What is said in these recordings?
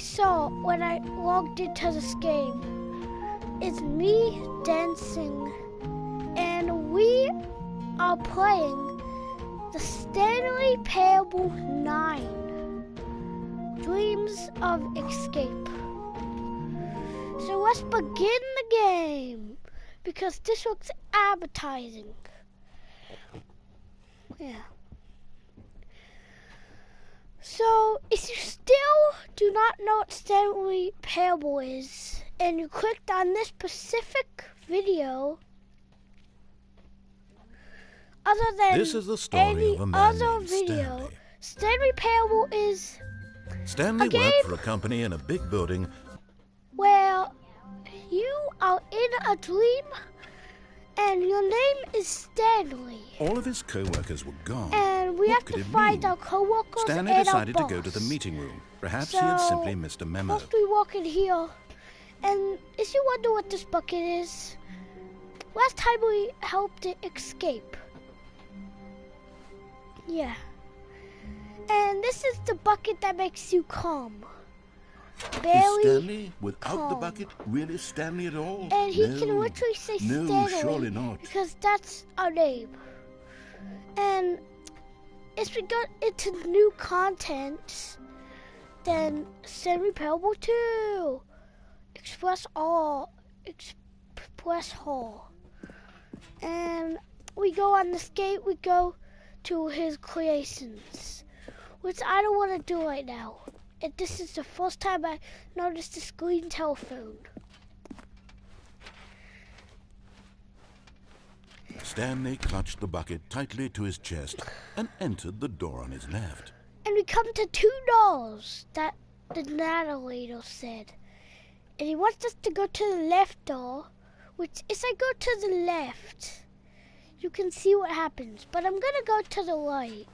saw when I logged into this game is me dancing, and we are playing the Stanley Parable 9, Dreams of Escape. So let's begin the game, because this looks advertising. Yeah. So, if you still do not know what Stanley Parable is, and you clicked on this specific video, other than this is the story any of a man other named video, Stanley. Stanley Parable is Stanley a game worked for a company in a big building where you are in a dream, and your name is Stanley. All of his co-workers were gone. And we What have could to it find mean? our co-workers Stanley and decided our to go to the boss. meeting room. Perhaps he had simply missed a memo. First we walk in here, and if you wonder what this bucket is, last time we helped it escape. Yeah. And this is the bucket that makes you calm. Barely Is Stanley, without the calm. bucket, really Stanley at all? And he No. can literally say No, Stanley, surely not. because that's our name. And if we go into new content, then Stanley Parable 2, Express Hall, and we go on this gate. We go to his creations, which I don't want to do right now. And this is the first time I noticed this green telephone. Stanley clutched the bucket tightly to his chest and entered the door on his left. And we come to 2 doors that the narrator said. And he wants us to go to the left door, which if I go to the left, you can see what happens. But I'm going to go to the right.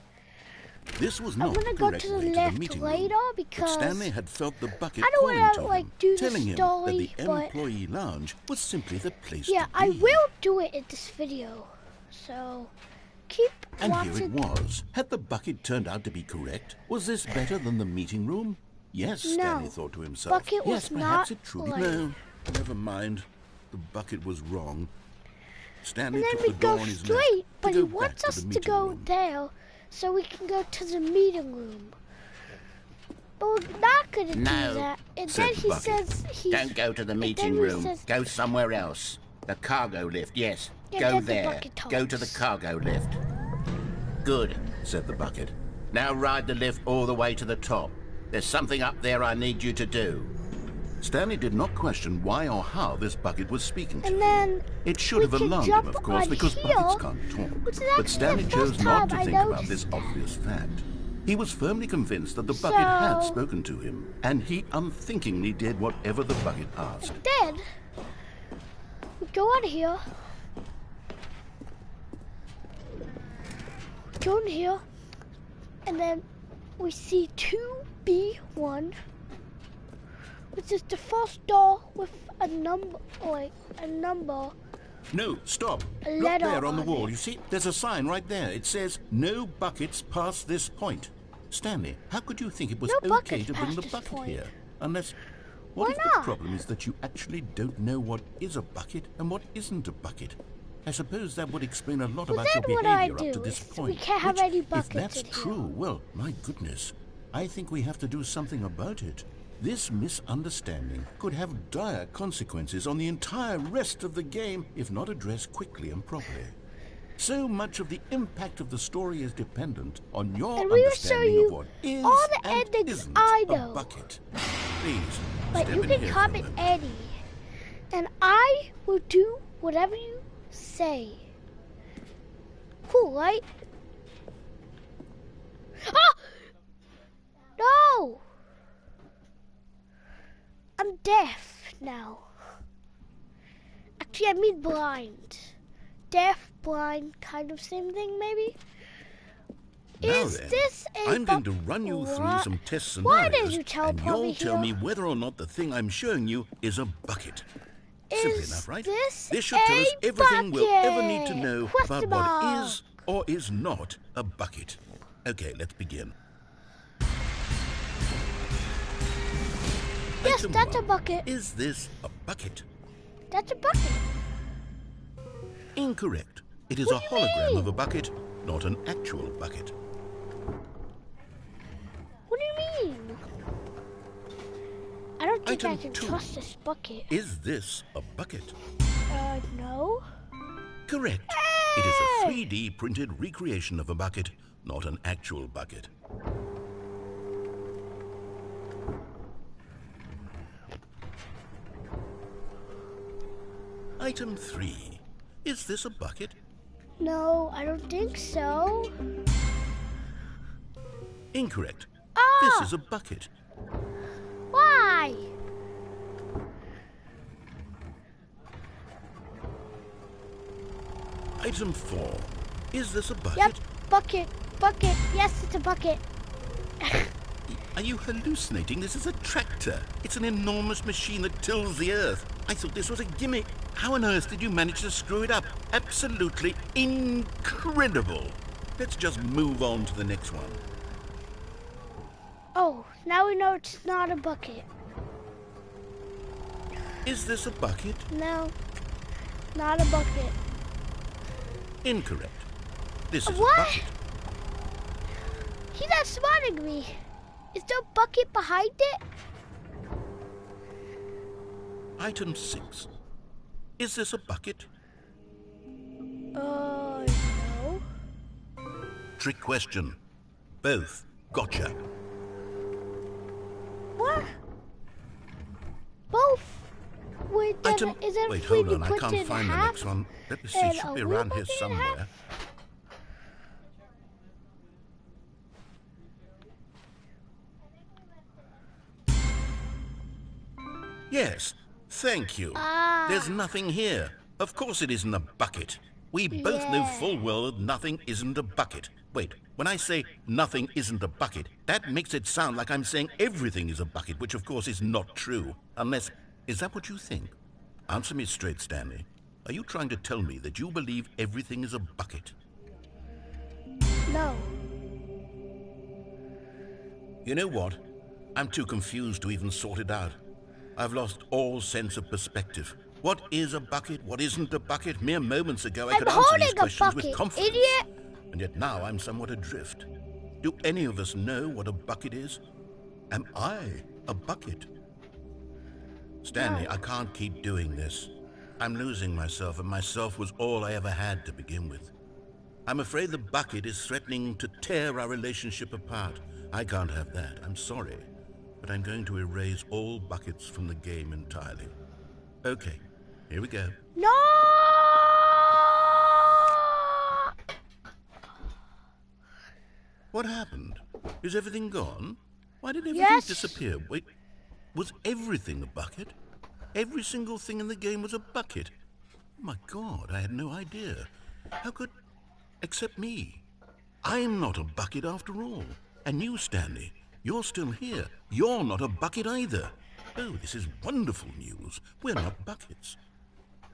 This was I'm not going the to go correct to the way left to the meeting later room. because But Stanley had felt the bucket I don't calling want to to him, do the telling him story, that the but employee lounge was simply the place yeah, to be. I will do it in this video. So keep And watching. here it was. Had the bucket turned out to be correct? Was this better than the meeting room? Yes, No, Stanley thought to himself. bucket was yes, perhaps not it truly... right. No, never mind. The bucket was wrong. Stanley And then took we the door go on his straight, left but to he go back wants to us the to meeting go room. there so we can go to the meeting room. But we're not going to do that. And said then he Bucket. says he's... Don't go to the and meeting then he room. says- Go somewhere else. The cargo lift, yes. Yeah, Go then the there. bucket Go to the talks. cargo lift. Good. Said the bucket. Now ride the lift all the way to the top. There's something up there I need you to do. Stanley did not question why or how this bucket was speaking to And him. then It should we have can alarmed jump him, of course, on because here, buckets can't talk. which is But actually Stanley the chose first not to time I think about noticed this that. obvious fact. He was firmly convinced that the bucket had So- spoken to him, and he unthinkingly did whatever the bucket asked. then we go on here. Go in here. And then we see 2B1, which is the first door with a number, No, stop. A Look letter there on the on wall. it. You see, there's a sign right there. It says, no buckets past this point. Stanley, how could you think it was No okay buckets to bring past the this bucket point. here? Unless... What Why if not? the problem is that you actually don't know what is a bucket and what isn't a bucket? I suppose that would explain a lot Well, about your then what do I behavior up to do this if we point. can't have Which, any if buckets that's in here? true, well, my goodness, I think we have to do something about it. This misunderstanding could have dire consequences on the entire rest of the game if not addressed quickly and properly. So much of the impact of the story is dependent on your And we will show understanding you of what is all the and endings isn't I a know. bucket. Please, But step you in can here for a comment moment. any, and I will do whatever you say. Cool, right? Ah! No! I'm deaf now. Actually, I mean blind. Deaf, blind, kind of same thing, maybe? Now Is then, this a I'm going to run you through What? some test Why scenarios, did you and teleport me you'll tell me here? whether or not the thing I'm showing you is a bucket. Simple Is enough, right? this should tell us a everything we'll ever need to bucket? know Question about what mark. is or is not a bucket. Okay, let's begin. Yes, Item that's a 1. bucket. Is this a bucket? That's a bucket. Incorrect. It is What a do you hologram mean? of a bucket, not an actual bucket. What do you mean? I don't think I Item can 2. trust this bucket. Is this a bucket? No. Correct. It is a 3D printed recreation of a bucket, not an actual bucket. Item 3. Is this a bucket? No, I don't think so. Incorrect. Ah! This is a bucket. Why? Item 4. Is this a bucket? Yep, bucket, bucket. Yes, it's a bucket. Are you hallucinating? This is a tractor. It's an enormous machine that tills the earth. I thought this was a gimmick. How on earth did you manage to screw it up? Absolutely incredible. Let's just move on to the next one. Oh, now we know it's not a bucket. Is this a bucket? No, not a bucket. Incorrect. This is What? a bucket. He's outsmarting me. Is there a bucket behind it? Item 6. Is this a bucket? No. Trick question. Both. Gotcha. What? Both? Wait, then Item... is it Wait, free hold to on. I put can't in find the half? next one. Let me see. And It should a be wheel around here bucket in half? somewhere. Yes, thank you. Ah. There's nothing here. Of course it isn't a bucket. We both know Yeah. full well that nothing isn't a bucket. Wait, when I say nothing isn't a bucket, that makes it sound like I'm saying everything is a bucket, which of course is not true. Unless, is that what you think? Answer me straight, Stanley. Are you trying to tell me that you believe everything is a bucket? No. You know what? I'm too confused to even sort it out. I've lost all sense of perspective. What is a bucket? What isn't a bucket? Mere moments ago, I I'm could answer these holding a questions with bucket, confidence. idiot. And yet now I'm somewhat adrift. Do any of us know what a bucket is? Am I a bucket? Stanley, No. I can't keep doing this. I'm losing myself, and myself was all I ever had to begin with. I'm afraid the bucket is threatening to tear our relationship apart. I can't have that. I'm sorry. But I'm going to erase all buckets from the game entirely. Okay, here we go. No! What happened? Is everything gone? Why did everything Yes. disappear? Wait, was everything a bucket? Every single thing in the game was a bucket. Oh my God, I had no idea. How could... except me. I'm not a bucket after all. And you, Stanley, you're still here. You're not a bucket either. Oh, this is wonderful news. We're not buckets.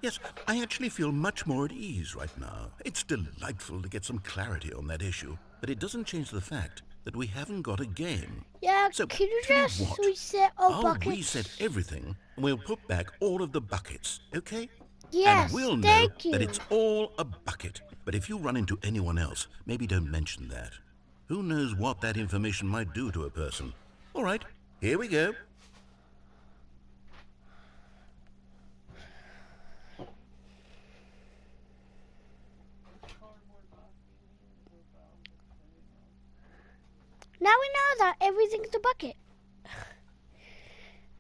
Yes, I actually feel much more at ease right now. It's delightful to get some clarity on that issue, but it doesn't change the fact that we haven't got a game. Yeah, So, can you tell you just what, reset all I'll buckets? reset everything, and we'll put back all of the buckets, okay? Yes, And we'll know thank you. that it's all a bucket. But if you run into anyone else, maybe don't mention that. Who knows what that information might do to a person? All right, here we go. Now we know that everything's a bucket.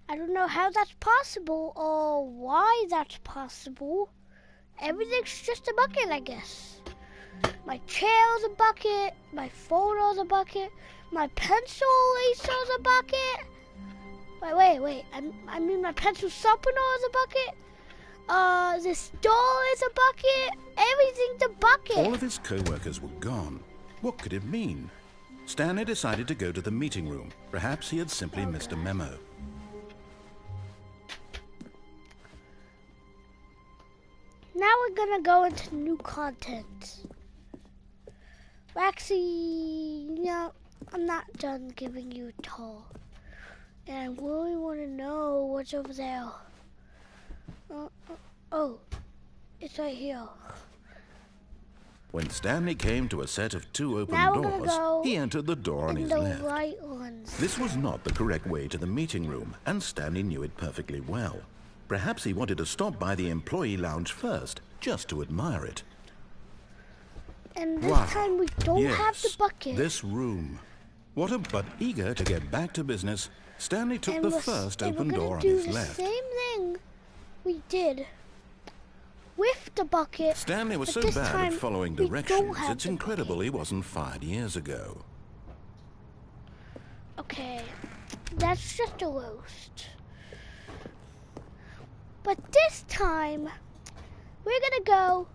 I don't know how that's possible or why that's possible. Everything's just a bucket, I guess. My chair's a bucket, my photo's a bucket, my pencil eraser's a bucket. Wait, I mean my pencil sharpener is a bucket. This door is a bucket. Everything's a bucket. All of his co-workers were gone. What could it mean? Stanley decided to go to the meeting room. Perhaps he had simply missed a memo. Now we're gonna go into new content. Actually, no, I'm not done giving you a tour. And I really want to know what's over there? Oh, it's right here. When Stanley came to a set of 2 open Now we're gonna doors, go he entered the door on in his the left. right ones. This was not the correct way to the meeting room, and Stanley knew it perfectly well. Perhaps he wanted to stop by the employee lounge first, just to admire it. And this Wow. time we don't Yes, have the bucket. this room. But eager to get back to business, Stanley took And the we're- first and open we're door gonna on do his the left. same thing we did with the bucket. Stanley was but so this bad time at following we don't directions, have it's the incredible he wasn't fired years ago. Okay, that's just a roast. But this time, we're gonna go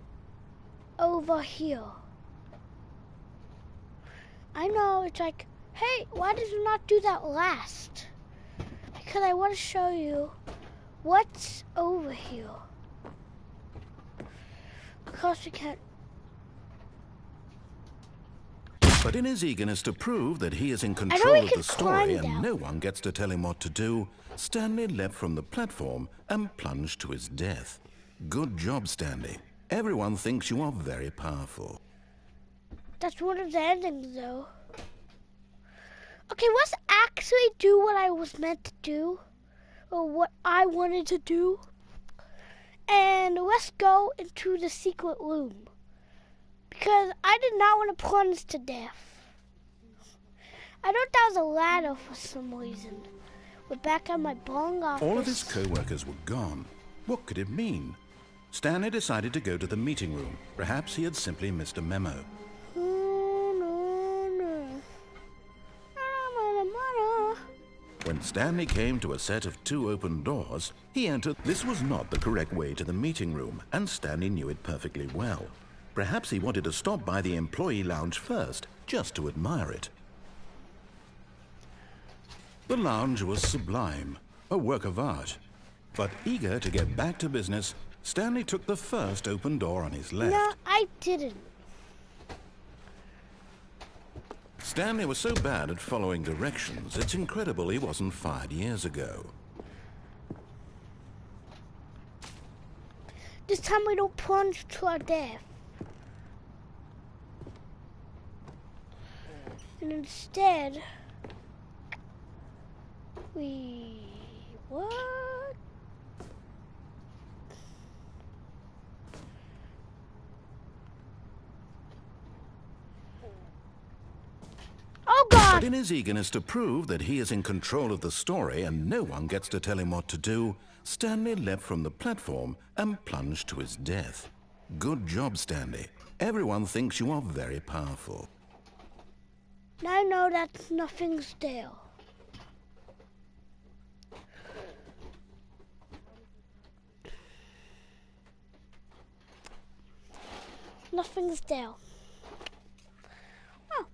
over here. I know, it's like, hey, why did you not do that last? Because I want to show you what's over here. Of course we can't. But in his eagerness to prove that he is in know control he of can the story climb and down. no one gets to tell him what to do, Stanley leapt from the platform and plunged to his death. Good job, Stanley. Everyone thinks you are very powerful. That's one of the endings, though. Okay, let's actually do what I was meant to do, or what I wanted to do. And let's go into the secret room. Because I did not want to plunge to death. I thought that was a ladder for some reason. We're back at my bong office. All of his co-workers were gone. What could it mean? Stanley decided to go to the meeting room. Perhaps he had simply missed a memo. When Stanley came to a set of 2 open doors, he entered. This was not the correct way to the meeting room, and Stanley knew it perfectly well. Perhaps he wanted to stop by the employee lounge first, just to admire it. The lounge was sublime, a work of art. But eager to get back to business, Stanley took the first open door on his left. No, I didn't. Stanley was so bad at following directions, it's incredible he wasn't fired years ago. This time we don't plunge to our death. And instead, what? Oh God! But in his eagerness to prove that he is in control of the story and no one gets to tell him what to do, Stanley leapt from the platform and plunged to his death. Good job, Stanley. Everyone thinks you are very powerful. I know that nothing's there. Nothing's there. Oh.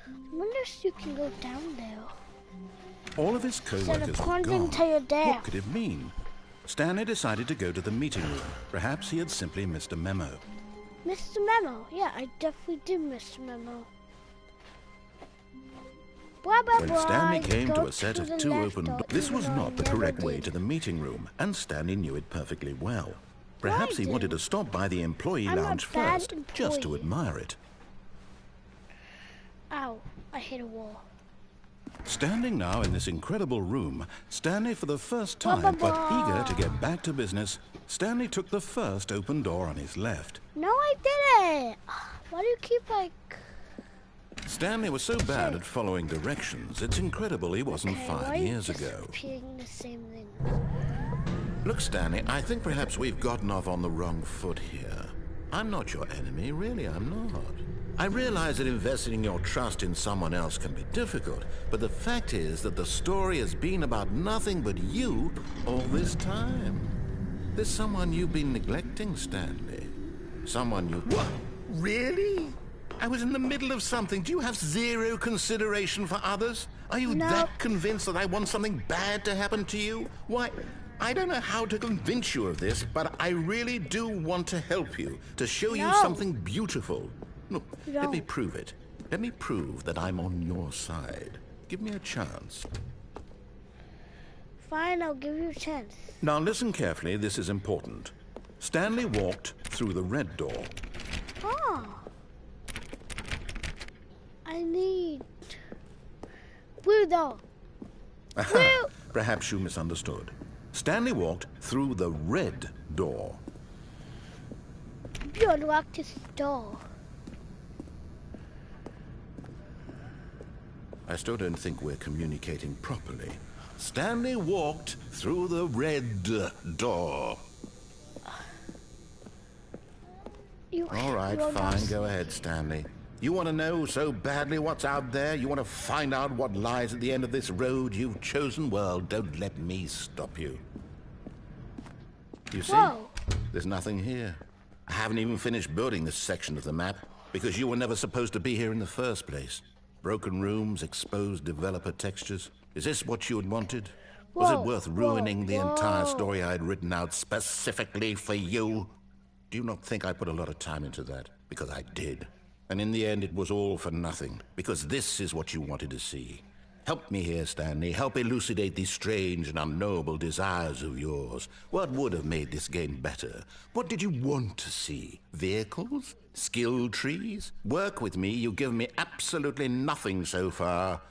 I wonder if you can go down there. All of his Instead of co-workers were plunging gone. to your death. What could it mean? Stanley decided to go to the meeting room. Perhaps he had simply missed a memo. Missed the memo. Yeah, I definitely did miss the memo. Blah, blah, When blah. Stanley You came go to a set to of the 2 left open or doors, this even was though I not the never correct way did. to the meeting room, and Stanley knew it perfectly well. Perhaps he did. wanted to stop by the employee I'm a lounge bad first, just to employee. admire it. Ow, I hit a wall. Standing now in this incredible room, Stanley for the first Blah, time, blah, but blah. eager to get back to business, Stanley took the first open door on his left. No, I didn't. Why do you keep like... Stanley was so bad at following directions, it's incredible he wasn't Okay, why are 5 you years just ago. repeating the same thing? Look, Stanley, I think perhaps we've gotten off on the wrong foot here. I'm not your enemy, really, I'm not. I realize that investing your trust in someone else can be difficult, but the fact is that the story has been about nothing but you all this time. There's someone you've been neglecting, Stanley. Someone you... What? Really? I was in the middle of something. Do you have zero consideration for others? Are you No. that convinced that I want something bad to happen to you? Why, I don't know how to convince you of this, but I really do want to help you, to show you No. something beautiful. Look, No. let me prove it. Let me prove that I'm on your side. Give me a chance. Fine, I'll give you a chance. Now listen carefully, this is important. Stanley walked through the red door. Oh. I need blue door. Blue. Perhaps you misunderstood. Stanley walked through the red door. You unlocked this door. I still don't think we're communicating properly. Stanley walked through the red door. All right, fine. Go ahead, Stanley. You want to know so badly what's out there? You want to find out what lies at the end of this road you've chosen? Well, don't let me stop you. You see? Whoa. There's nothing here. I haven't even finished building this section of the map because you were never supposed to be here in the first place. Broken rooms, exposed developer textures. Is this what you had wanted? Was it worth ruining the entire story I had written out specifically for you? Do you not think I put a lot of time into that? Because I did. And in the end, it was all for nothing. Because this is what you wanted to see. Help me here, Stanley. Help elucidate these strange and unknowable desires of yours. What would have made this game better? What did you want to see? Vehicles? Skill trees? Work with me. You've given me absolutely nothing so far.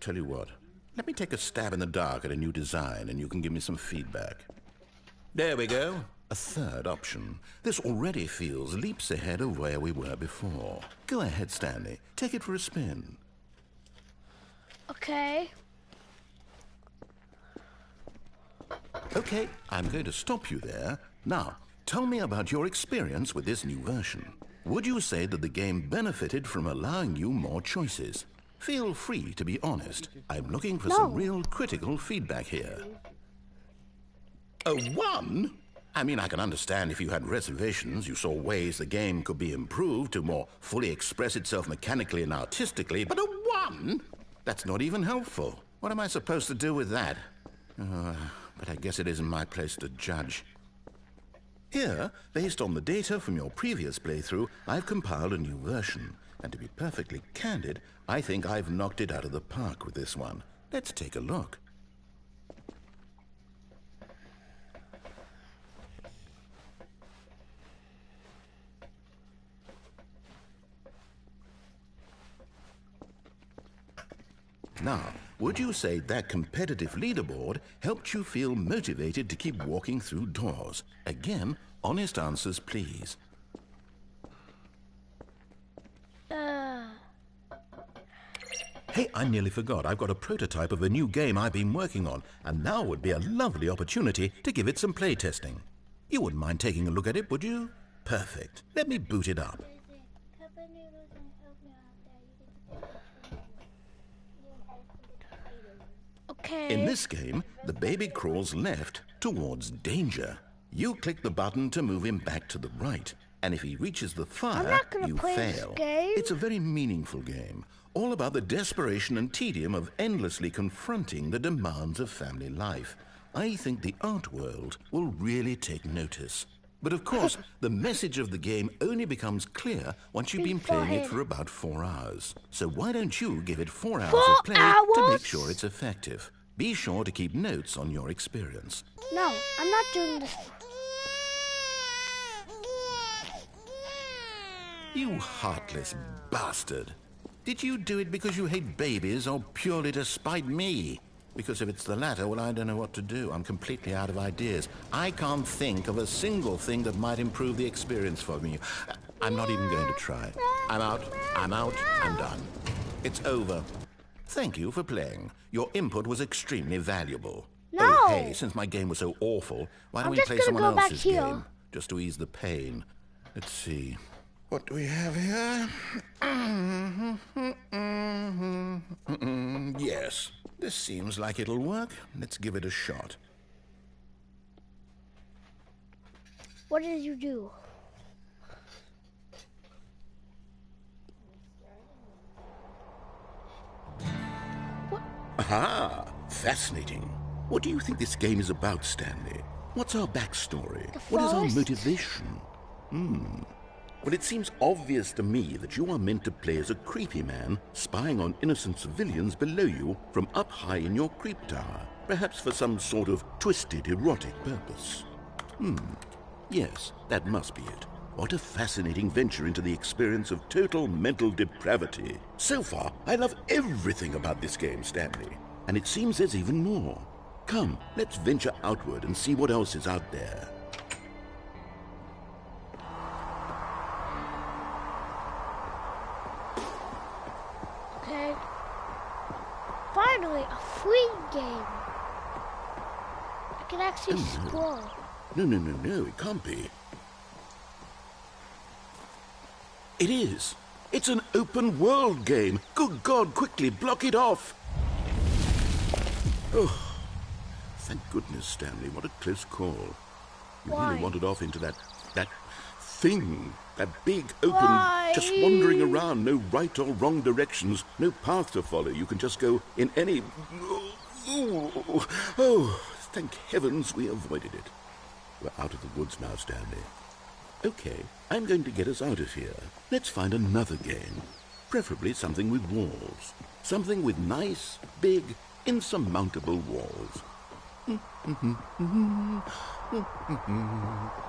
Tell you what. Let me take a stab in the dark at a new design, and you can give me some feedback. There we go. A third option. This already feels leaps ahead of where we were before. Go ahead, Stanley. Take it for a spin. Okay. Okay, I'm going to stop you there. Now, tell me about your experience with this new version. Would you say that the game benefited from allowing you more choices? Feel free to be honest. I'm looking for some real critical feedback here. A 1? I mean, I can understand if you had reservations, you saw ways the game could be improved to more fully express itself mechanically and artistically, but a 1? That's not even helpful. What am I supposed to do with that? But I guess it isn't my place to judge. Here, based on the data from your previous playthrough, I've compiled a new version. And to be perfectly candid, I think I've knocked it out of the park with this one. Let's take a look. Now, would you say that competitive leaderboard helped you feel motivated to keep walking through doors? Again, honest answers, please. Hey, I nearly forgot. I've got a prototype of a new game I've been working on, and now would be a lovely opportunity to give it some play testing. You wouldn't mind taking a look at it, would you? Perfect. Let me boot it up. Okay. In this game, the baby crawls left towards danger. You click the button to move him back to the right, and if he reaches the fire, you fail. It's a very meaningful game, all about the desperation and tedium of endlessly confronting the demands of family life. I think the art world will really take notice. But of course, the message of the game only becomes clear once you've been playing it for about 4 hours. So why don't you give it 4 hours of play to make sure it's effective? Be sure to keep notes on your experience. No, I'm not doing this. You heartless bastard. Did you do it because you hate babies or purely to spite me? Because if it's the latter, well, I don't know what to do. I'm completely out of ideas. I can't think of a single thing that might improve the experience for me. I'm not even going to try. I'm out, I'm done. It's over. Thank you for playing. Your input was extremely valuable. No! Oh, hey, since my game was so awful, why don't we play someone else's game? Just to ease the pain. Let's see. What do we have here? Yes. This seems like it'll work. Let's give it a shot. What did you do? What? Aha! Fascinating. What do you think this game is about, Stanley? What's our backstory? What is our motivation? Well, it seems obvious to me that you are meant to play as a creepy man spying on innocent civilians below you from up high in your creep tower, perhaps for some sort of twisted erotic purpose. Yes, that must be it. What a fascinating venture into the experience of total mental depravity. So far, I love everything about this game, Stanley. And it seems there's even more. Come, let's venture outward and see what else is out there. Okay. Finally, a free game. I can actually scroll. No, it can't be. It is. It's an open world game. Good God, quickly block it off. Oh, thank goodness, Stanley. What a close call. You Why? really wandered off into that thing. That big, open, Why? just wandering around. No right or wrong directions. No path to follow. You can just go in any... Oh, thank heavens we avoided it. We're out of the woods now, Stanley. Okay, I'm going to get us out of here. Let's find another game. Preferably something with walls. Something with nice, big, insurmountable walls.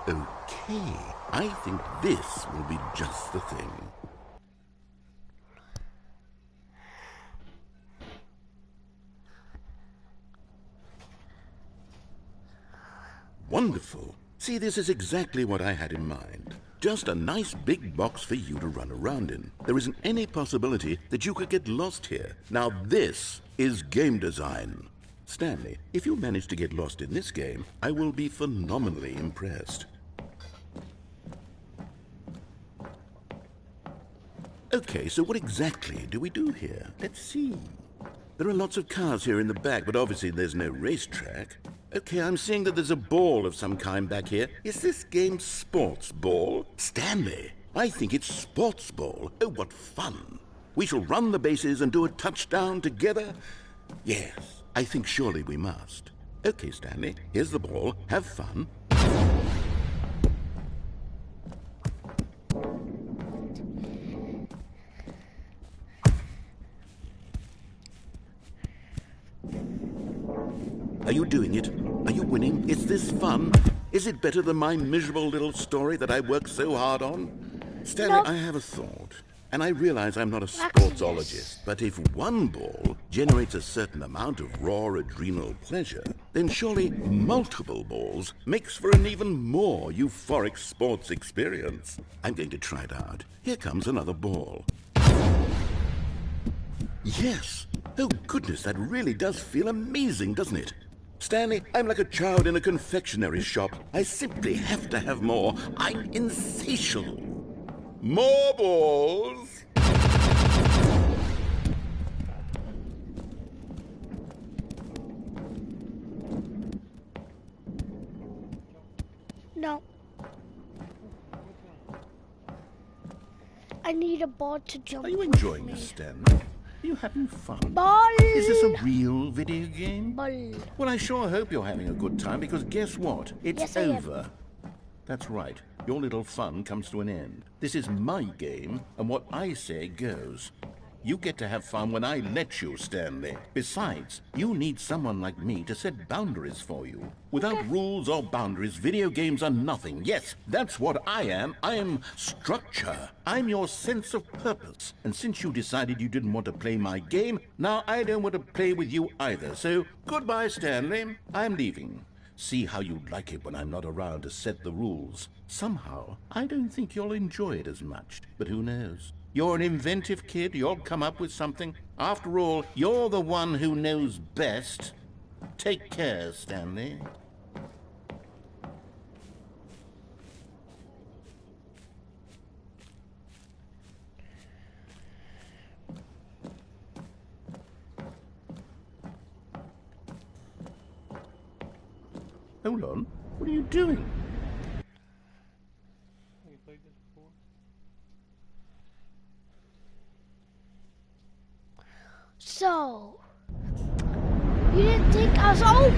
Okay, I think this will be just the thing. Wonderful. See, this is exactly what I had in mind. Just a nice big box for you to run around in. There isn't any possibility that you could get lost here. Now this is game design. Stanley, if you manage to get lost in this game, I will be phenomenally impressed. Okay, so what exactly do we do here? Let's see. There are lots of cars here in the back, but obviously there's no racetrack. Okay, I'm seeing that there's a ball of some kind back here. Is this game sports ball? Stanley, I think it's sports ball. Oh, what fun. We shall run the bases and do a touchdown together? Yes, I think surely we must. Okay, Stanley, here's the ball. Have fun. Are you doing it? Are you winning? Is this fun? Is it better than my miserable little story that I worked so hard on? Stanley, No. I have a thought. And I realize I'm not a Actually, sportsologist, yes. but if one ball generates a certain amount of raw adrenal pleasure, then surely multiple balls makes for an even more euphoric sports experience. I'm going to try it out. Here comes another ball. Yes! Oh goodness, that really does feel amazing, doesn't it? Stanley, I'm like a child in a confectionery shop. I simply have to have more. I'm insatiable. More balls! No. I need a ball to jump. Are you with enjoying me. this, Stanley? Are you having fun? Ball. Is this a real video game? Ball. Well, I sure hope you're having a good time, because guess what? It's Yes, I am. over. That's right. Your little fun comes to an end. This is my game, and what I say goes. You get to have fun when I let you, Stanley. Besides, you need someone like me to set boundaries for you. Without rules or boundaries, video games are nothing. Yes, that's what I am. I am structure. I'm your sense of purpose. And since you decided you didn't want to play my game, now I don't want to play with you either. So, goodbye, Stanley. I'm leaving. See how you like it when I'm not around to set the rules. Somehow, I don't think you'll enjoy it as much. But who knows? You're an inventive kid. You'll come up with something. After all, you're the one who knows best. Take care, Stanley. Hold on. What are you doing? So, you didn't think I was... Oh!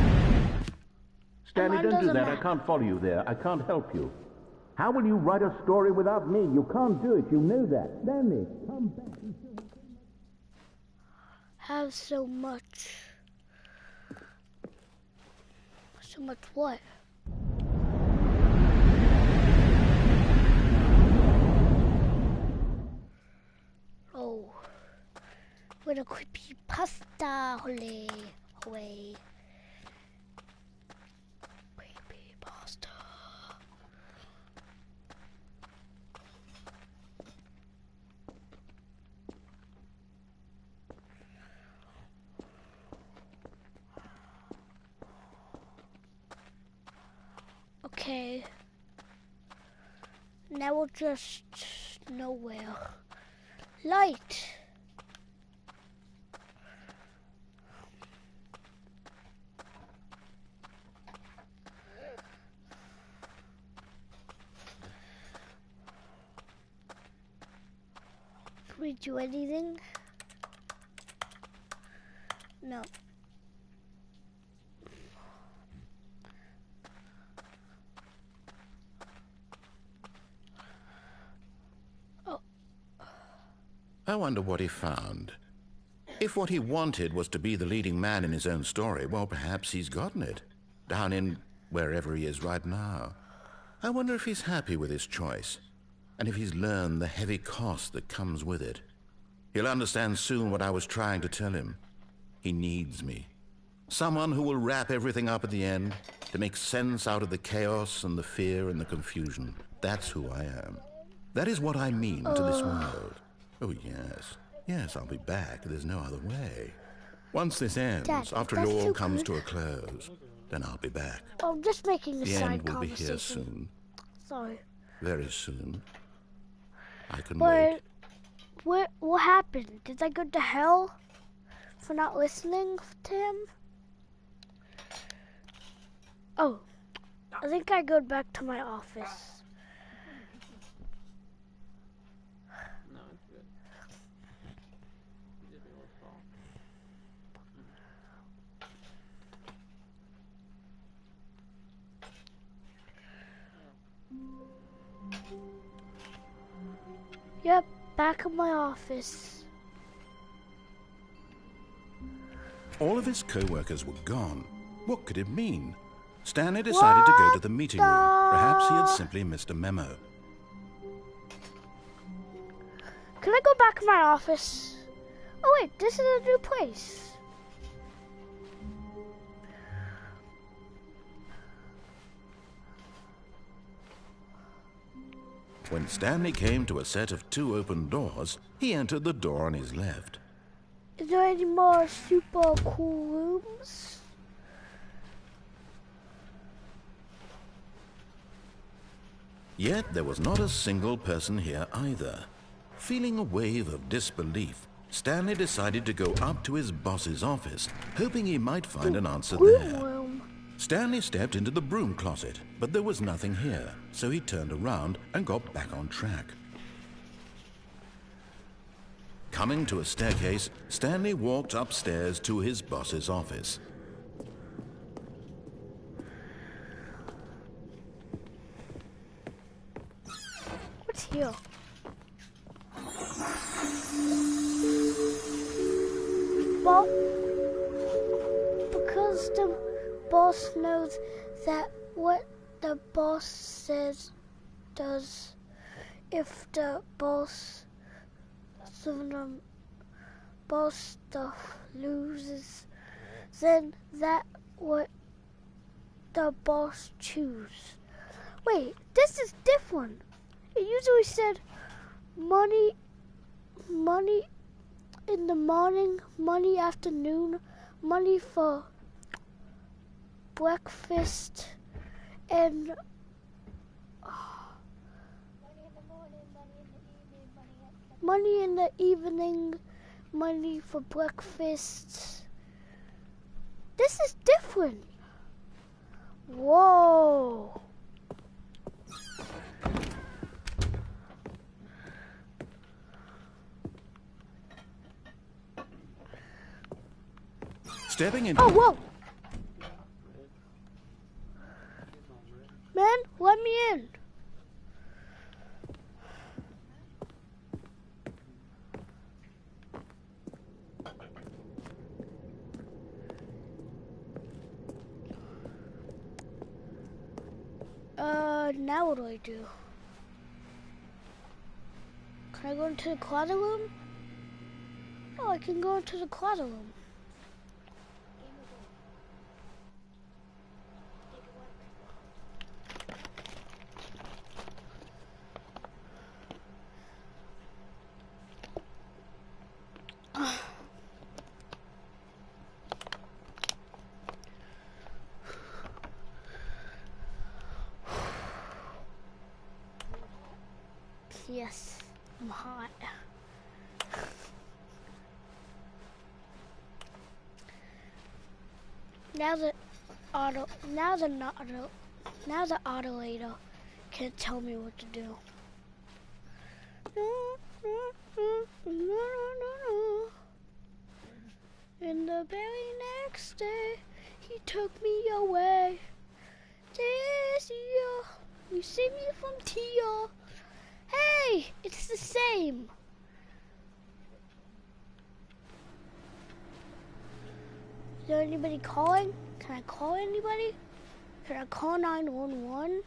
Stanley, Mine don't do doesn't that. I matter. can't follow you there. I can't help you. How will you write a story without me? You can't do it. You know that. Stanley, come back. Have so much. So much what? Oh. What a creepypasta hole. Away. Creepypasta. Okay. Now we'll just nowhere. Light. Can we do anything? No. I wonder what he found. If what he wanted was to be the leading man in his own story, well, perhaps he's gotten it. Down in wherever he is right now. I wonder if he's happy with his choice, and if he's learned the heavy cost that comes with it. He'll understand soon what I was trying to tell him. He needs me. Someone who will wrap everything up at the end, to make sense out of the chaos and the fear and the confusion. That's who I am. That is what I mean to this world. Oh, yes. Yes, I'll be back. There's no other way. Once this ends, Dad, after it that's all too comes good. to a close, then I'll be back. I'm just making a The side end will be conversation. here soon. Sorry. Very soon. I can wait. But what happened? Did I go to hell for not listening to him? Oh, I think I go back to my office. No, it's good. You just be able to fall. Yep, back in my office. All of his co-workers were gone. What could it mean? Stanley decided to go to the meeting room. Perhaps he had simply missed a memo. Can I go back in my office? Oh wait, this is a new place. When Stanley came to a set of 2 open doors, he entered the door on his left. Is there any more super cool rooms? Yet there was not a single person here either. Feeling a wave of disbelief, Stanley decided to go up to his boss's office, hoping he might find an answer there. Room. Stanley stepped into the broom closet, but there was nothing here, so he turned around and got back on track. Coming to a staircase, Stanley walked upstairs to his boss's office. What's here? Well, because the boss knows that what the boss says does, if the boss, some of the boss stuff loses, then that what the boss choose. Wait, this is different. It usually said money in the morning, money afternoon, money for breakfast, and money in the evening, money for breakfast. This is different. Whoa. Stepping into Oh, whoa. Man, let me in. Now what do I do? Can I go into the closet room? Oh, I can go into the closet room. Yes, I'm hot. Now the autolator can't tell me what to do. And the very next day, he took me away. This year, you saved me from tear. Hey, it's the same. Is there anybody calling? Can I call anybody? Can I call 911?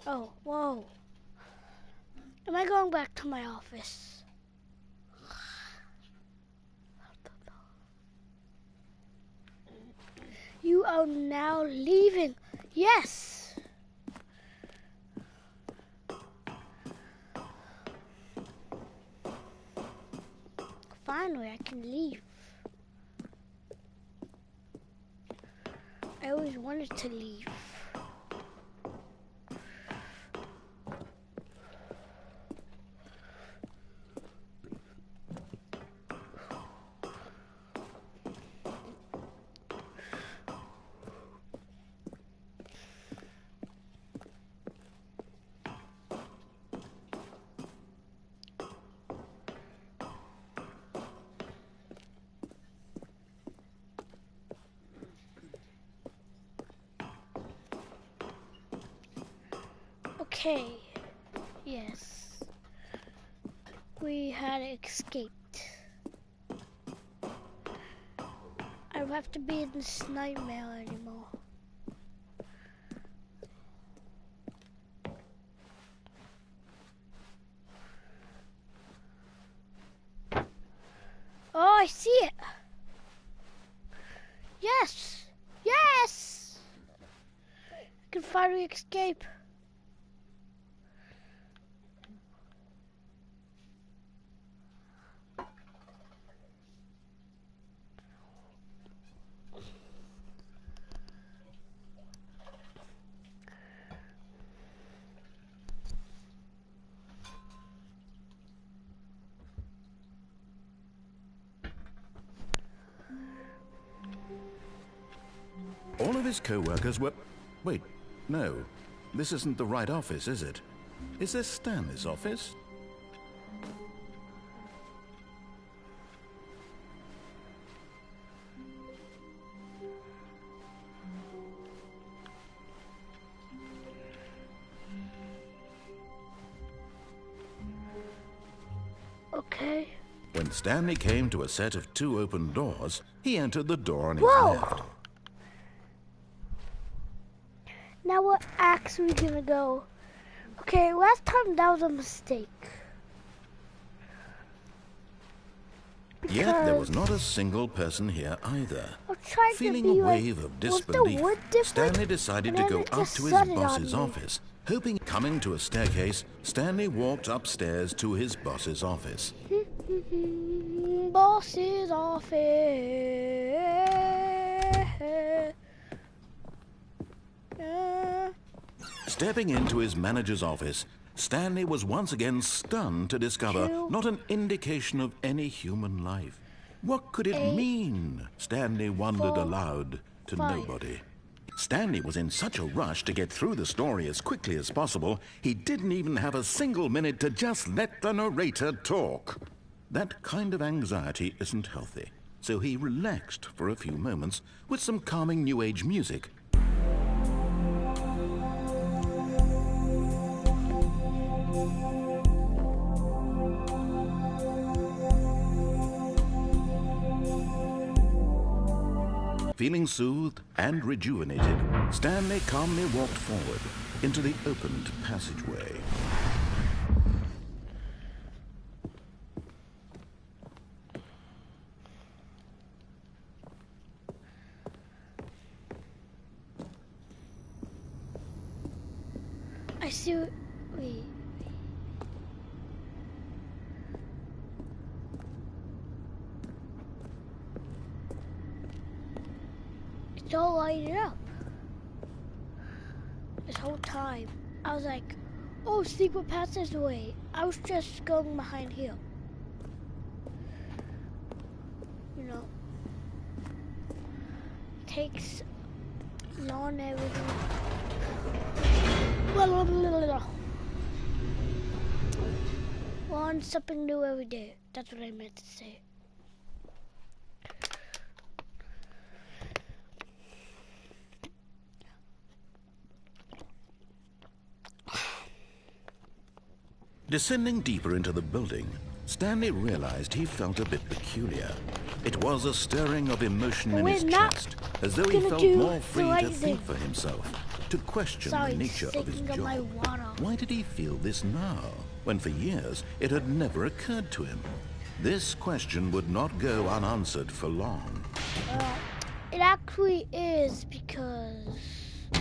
Oh, whoa. Am I going back to my office? You are now leaving. Yes. Finally, I can leave. I always wanted to leave. Okay, yes, we had escaped. I don't have to be in this nightmare anymore. Oh, I see it. Yes, yes, I can finally escape. All of his co-workers were... Wait, no. This isn't the right office, is it? Is this Stanley's office? Okay. When Stanley came to a set of 2 open doors, he entered the door on his Whoa! left. Now what acts are we gonna go? Okay, last time that was a mistake. Yet there was not a single person here either. I'm trying Feeling to a be wave like, of was disbelief, the wood different? Stanley decided to And go then it up just to his started on boss's me. office. Hoping, coming to a staircase, Stanley walked upstairs to his boss's office. Boss's office. Stepping into his manager's office, Stanley was once again stunned to discover not an indication of any human life. What could it mean? Stanley wondered aloud to nobody. Stanley was in such a rush to get through the story as quickly as possible, he didn't even have a single minute to just let the narrator talk. That kind of anxiety isn't healthy, so he relaxed for a few moments with some calming New Age music. Feeling soothed and rejuvenated, Stanley calmly walked forward into the opened passageway. I see. Wait. It's all lighted up. This whole time, I was like, "Oh, secret passageway." I was just going behind here. You know, takes long everything. Learn something new every day. That's what I meant to say. Descending deeper into the building, Stanley realized he felt a bit peculiar. It was a stirring of emotion in his chest, as though he felt more free to think for himself, to question the nature of his job. Why did he feel this now, when for years it had never occurred to him? This question would not go unanswered for long. It actually is because...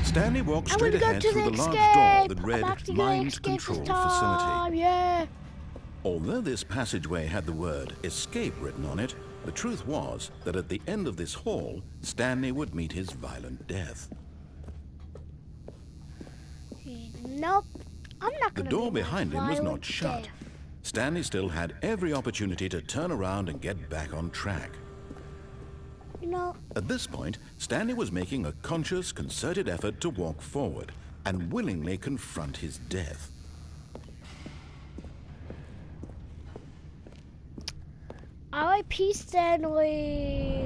Stanley walked straight ahead through the large door that read Mind Control Facility. Yeah. Although this passageway had the word escape written on it, the truth was that at the end of this hall, Stanley would meet his violent death. Nope. I'm not The gonna door meet my behind him was not violent shut. death. Stanley still had every opportunity to turn around and get back on track. You know, At this point, Stanley was making a conscious, concerted effort to walk forward and willingly confront his death. R.I.P. Stanley.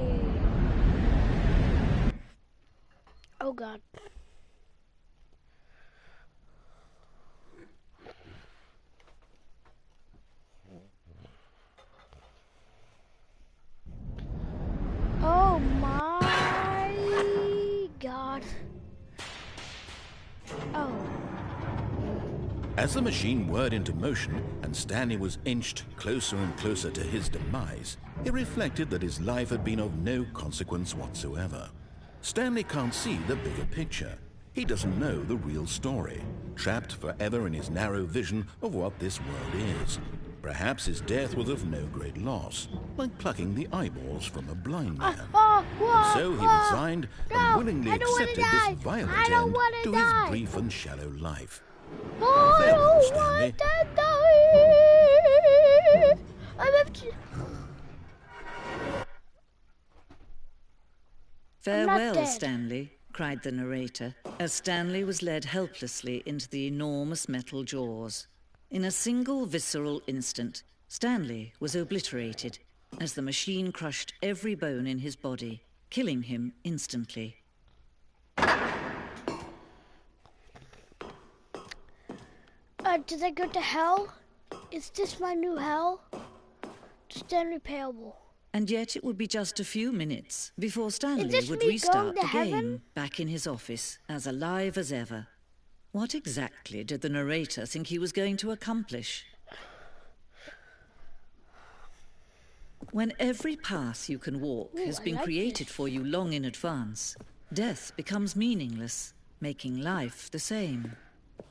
Oh God. Oh my God. Oh. As the machine whirred into motion and Stanley was inched closer and closer to his demise, he reflected that his life had been of no consequence whatsoever. Stanley can't see the bigger picture. He doesn't know the real story, trapped forever in his narrow vision of what this world is. Perhaps his death was of no great loss, like plucking the eyeballs from a blind man. So he resigned and willingly accepted this violent end to his brief and shallow life. Farewell, Stanley. Farewell, Stanley, cried the narrator, as Stanley was led helplessly into the enormous metal jaws. In a single visceral instant, Stanley was obliterated as the machine crushed every bone in his body, killing him instantly. Did I go to hell? Is this my new hell? Stanley Parable. And yet it would be just a few minutes before Stanley this would me restart going to the heaven? game back in his office, as alive as ever. What exactly did the narrator think he was going to accomplish? When every path you can walk has been created for you long in advance, death becomes meaningless, making life the same.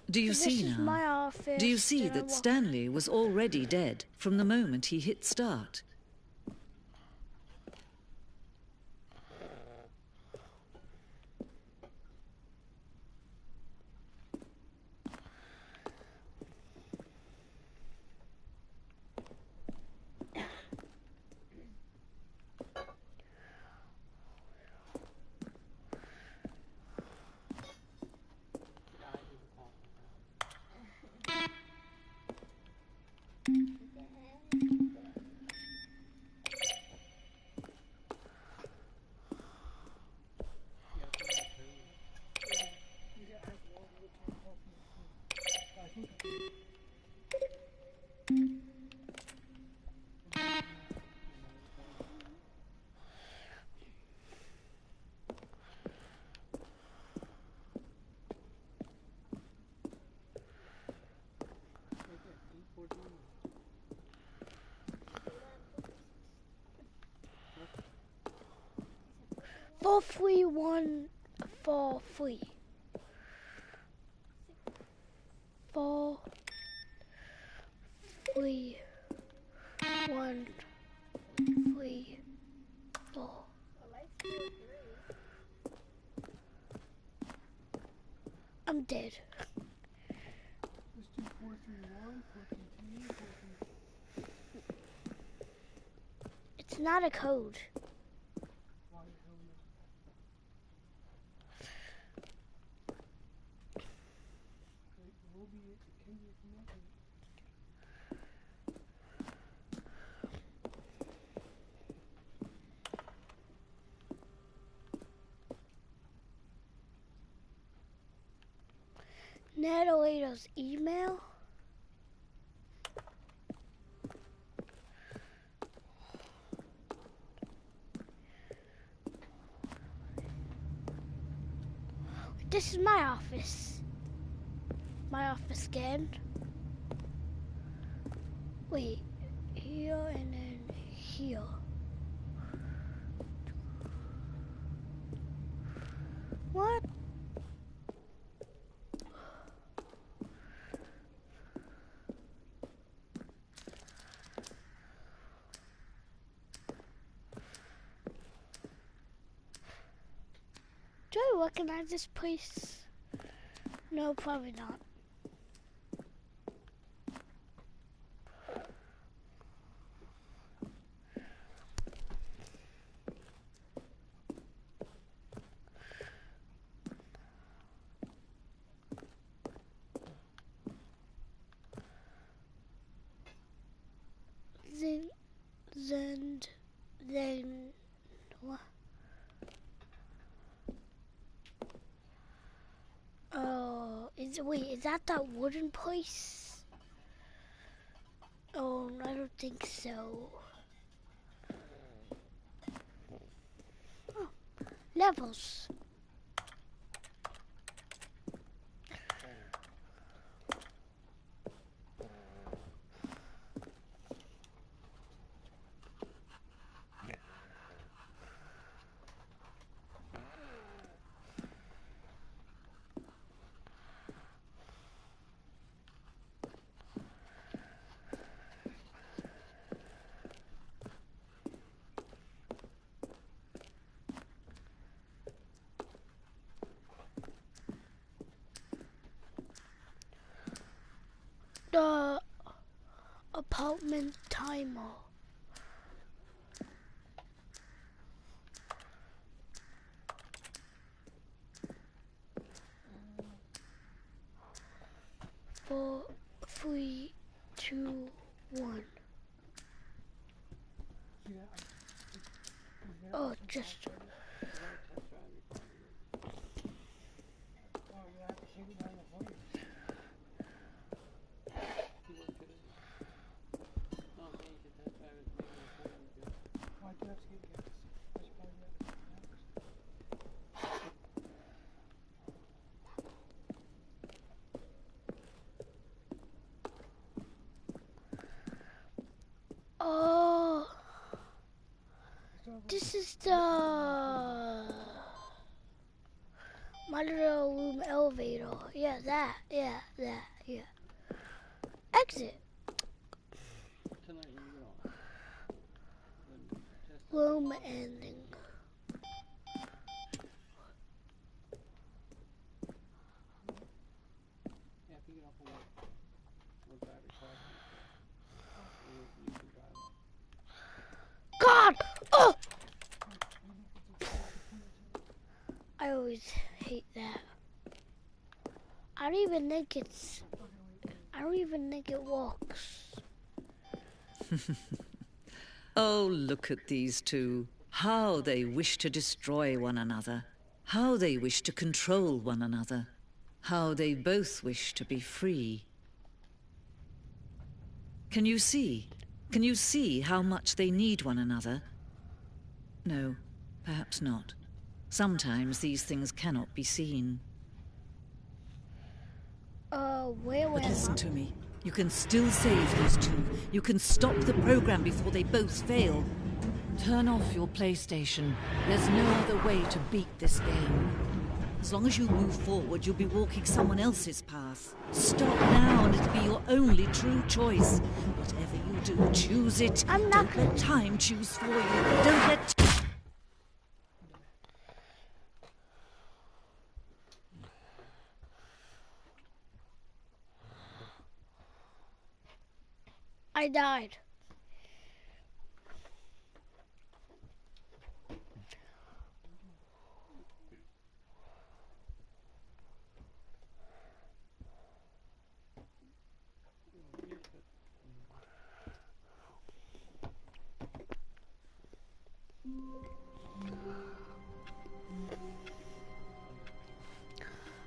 Do you see This is now? my office. Do you see Then I that walk- Stanley was already dead from the moment he hit start? 43143. 4 3 1 3 4. I'm dead. Let's do 431, 432, 433. It's not a code. Why the hell not? It will be, it can be from that one. Natalato's email. This is my office. My office scan. Wait, here and then here. What? Do I recognize this place? No, probably not. Then, what? Oh, is that wooden place? Oh, I don't think so. Oh, levels. The apartment timer. Four, 3, 2, 1. Yeah, Oh, just. oh, you have to shake it down the hole. Why do you have to get gas? That's probably that. Oh, this is the my little room elevator. Yeah, that. Yeah. Exit. Tonight you get on. Room ending. Yeah, if you get off of work, we'll drive it car. You can drive it. God! Oh! I always hate that. I don't even think it works. Oh, look at these two. How they wish to destroy one another. How they wish to control one another. How they both wish to be free. Can you see? Can you see how much they need one another? No, perhaps not. Sometimes these things cannot be seen. Where But am listen I? to me. You can still save these two. You can stop the program before they both fail. Turn off your PlayStation. There's no other way to beat this game. As long as you move forward, you'll be walking someone else's path. Stop now and it'll be your only true choice. Whatever you do, choose it. I'm not Don't let gonna- time choose for you. Don't let... I died.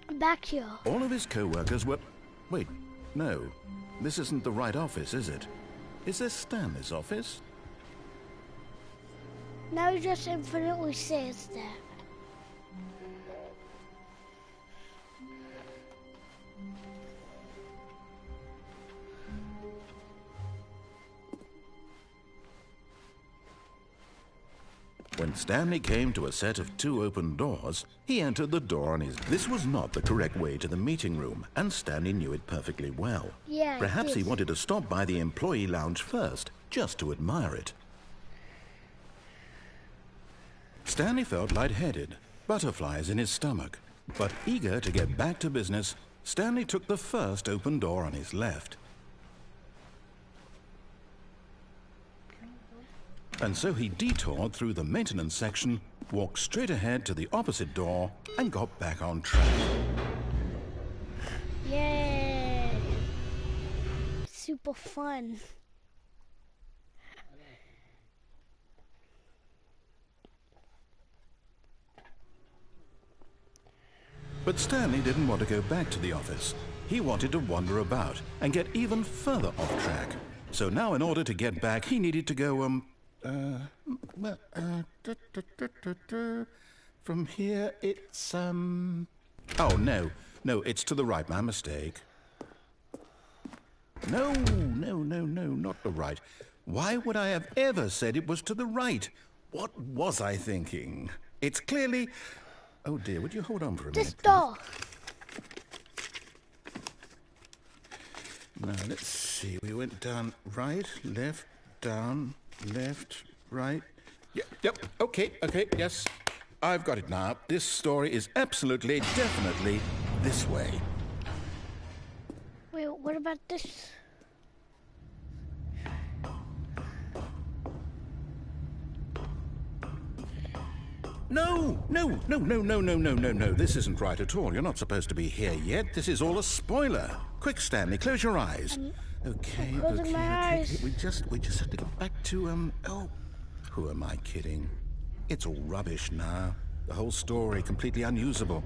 I'm back here. All of his co-workers were... Wait, no. This isn't the right office, is it? Is this Stanley's office? Now he just infinitely says that. When Stanley came to a set of 2 open doors, he entered the door on his... This was not the correct way to the meeting room, and Stanley knew it perfectly well. Yeah, Perhaps he yes. wanted to stop by the employee lounge first, just to admire it. Stanley felt lightheaded, butterflies in his stomach. But eager to get back to business, Stanley took the first open door on his left. And so he detoured through the maintenance section, walked straight ahead to the opposite door, and got back on track. Yay! Super fun. But Stanley didn't want to go back to the office. He wanted to wander about and get even further off track. So now in order to get back, he needed to go, from here it's, Oh, no, it's to the right, my mistake. No, not the right. Why would I have ever said it was to the right? What was I thinking? It's clearly... Oh dear, would you hold on for a This minute? door. Now, let's see. We went down right, left, down, left, right. Yep, okay, yes. I've got it now. This story is absolutely, definitely this way. Wait, what about this? No. This isn't right at all. You're not supposed to be here yet. This is all a spoiler. Quick, Stanley, close your eyes. Okay. closing my eyes. We just have to get back to, oh, who am I kidding? It's all rubbish now. The whole story completely unusable.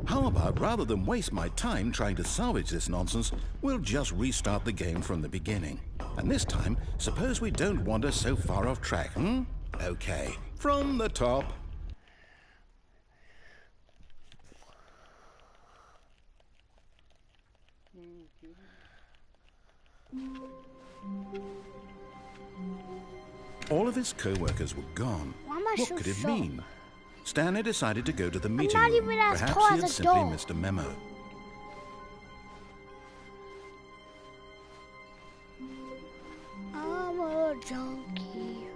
How about, rather than waste my time trying to salvage this nonsense, we'll just restart the game from the beginning. And this time, suppose we don't wander so far off track, Okay, from the top. All of his co-workers were gone. Why am I What so could it shocked? mean? Stanley decided to go to the meeting not room. even as Perhaps tall he as had a simply door. missed a memo. I'm a junkie.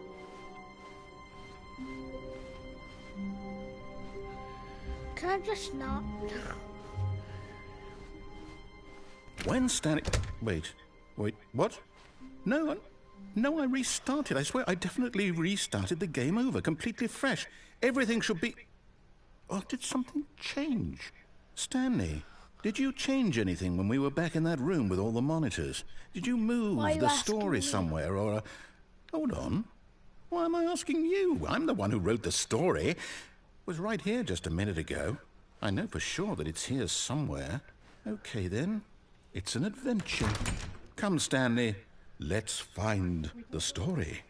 Can I just not? When Stanley... Wait, what? No, I restarted. I swear, I definitely restarted the game over, completely fresh. Everything should be... Oh, did something change? Stanley, did you change anything when we were back in that room with all the monitors? Did you move Why are you the asking story me? somewhere, or... Hold on. Why am I asking you? I'm the one who wrote the story. It was right here just a minute ago. I know for sure that it's here somewhere. Okay, then. It's an adventure. Come, Stanley. Let's find the story.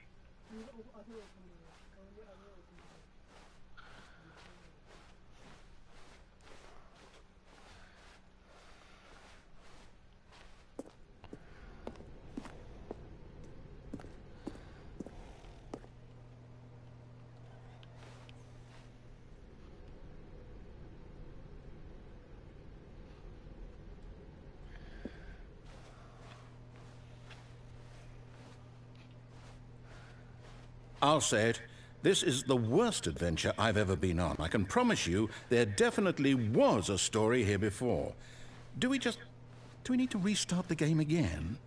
I'll say it. This is the worst adventure I've ever been on. I can promise you there definitely was a story here before. Do we need to restart the game again?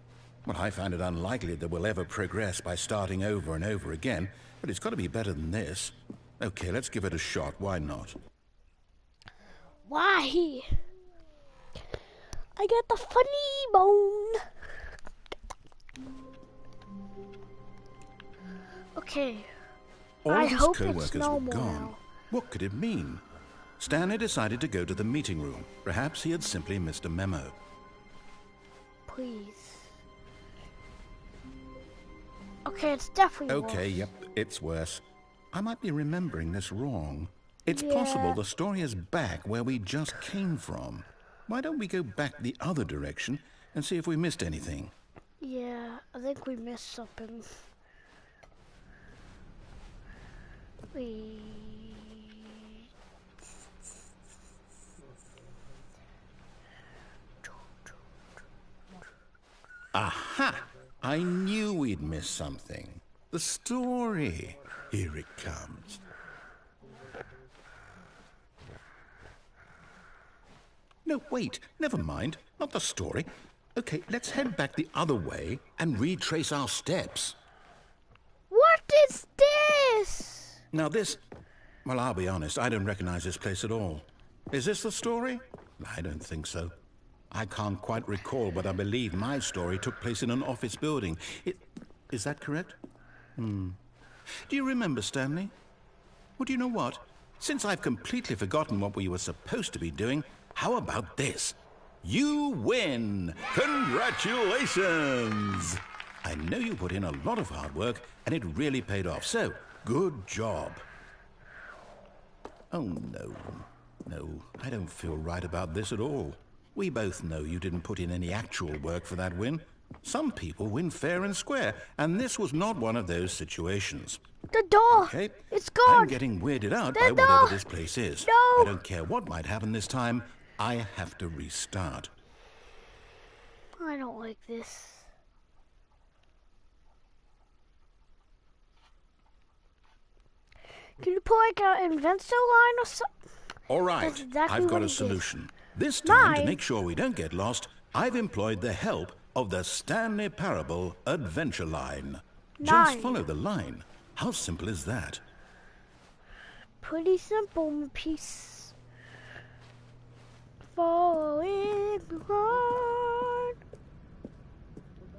Well, I find it unlikely that we'll ever progress by starting over and over again, but it's got to be better than this. Okay, let's give it a shot. Why not? Why? I got the funny bone. Okay. All I of his hope co-workers it's were normal gone. now. What could it mean? Stanley decided to go to the meeting room. Perhaps he had simply missed a memo. Please. Okay, it's definitely Okay, worse. yep, it's worse. I might be remembering this wrong. It's Yeah. possible the story is back where we just came from. Why don't we go back the other direction and see if we missed anything? Yeah, I think we missed something. We... Aha! I knew we'd missed something. The story. Here it comes. No, wait, never mind. Not the story. Okay, let's head back the other way and retrace our steps. What is this? Now well, I'll be honest, I don't recognize this place at all. Is this the story? I don't think so. I can't quite recall, but I believe my story took place in an office building. Is that correct? Do you remember, Stanley? Well, do you know what? Since I've completely forgotten what we were supposed to be doing, how about this? You win! Congratulations! I know you put in a lot of hard work, and it really paid off, so good job. Oh, no. No, I don't feel right about this at all. We both know you didn't put in any actual work for that win. Some people win fair and square, and this was not one of those situations. The door! Okay? It's gone! I'm getting weirded out The by door! whatever this place is. No! I don't care what might happen this time. I have to restart. I don't like this. Can you put like an inventor line or something? All right, That's exactly I've got what a it is. solution. This time, to Mine? make sure we don't get lost, I've employed the help of the Stanley Parable Adventure Line. Just Nine. follow the line. How simple is that? Pretty simple, my piece. Falling behind.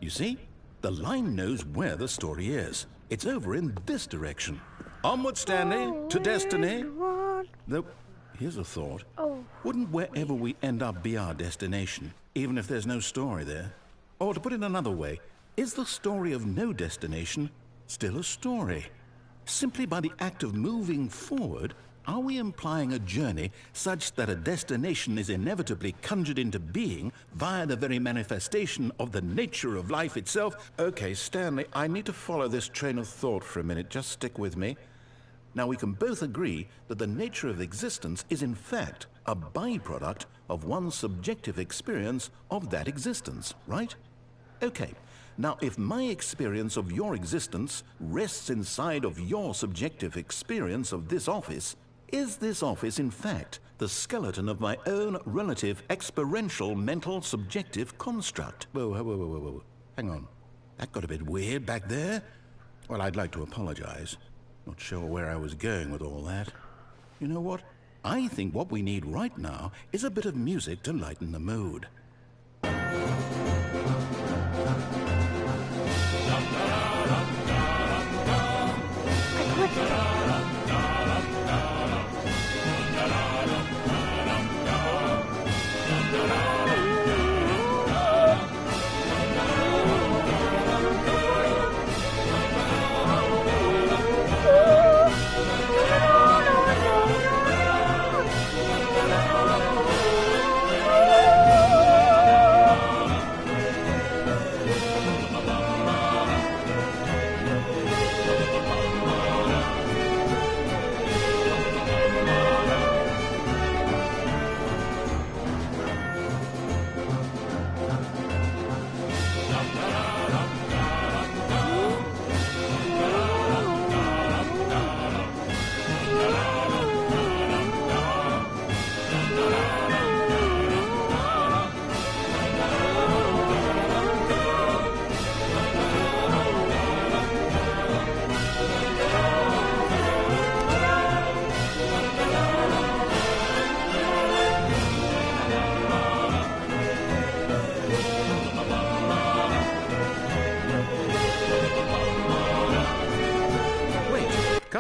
You see? The line knows where the story is. It's over in this direction. Onward, Stanley, to destiny. Though, here's a thought. Oh. Wouldn't wherever we end up be our destination, even if there's no story there? Or to put it another way, is the story of no destination still a story? Simply by the act of moving forward, are we implying a journey such that a destination is inevitably conjured into being via the very manifestation of the nature of life itself? Okay, Stanley, I need to follow this train of thought for a minute. Just stick with me. Now, we can both agree that the nature of existence is in fact a byproduct of one's subjective experience of that existence, right? Okay. Now, if my experience of your existence rests inside of your subjective experience of this office, is this office, in fact, the skeleton of my own relative experiential mental subjective construct? Whoa. Hang on. That got a bit weird back there. Well, I'd like to apologize. Not sure where I was going with all that. You know what? I think what we need right now is a bit of music to lighten the mood.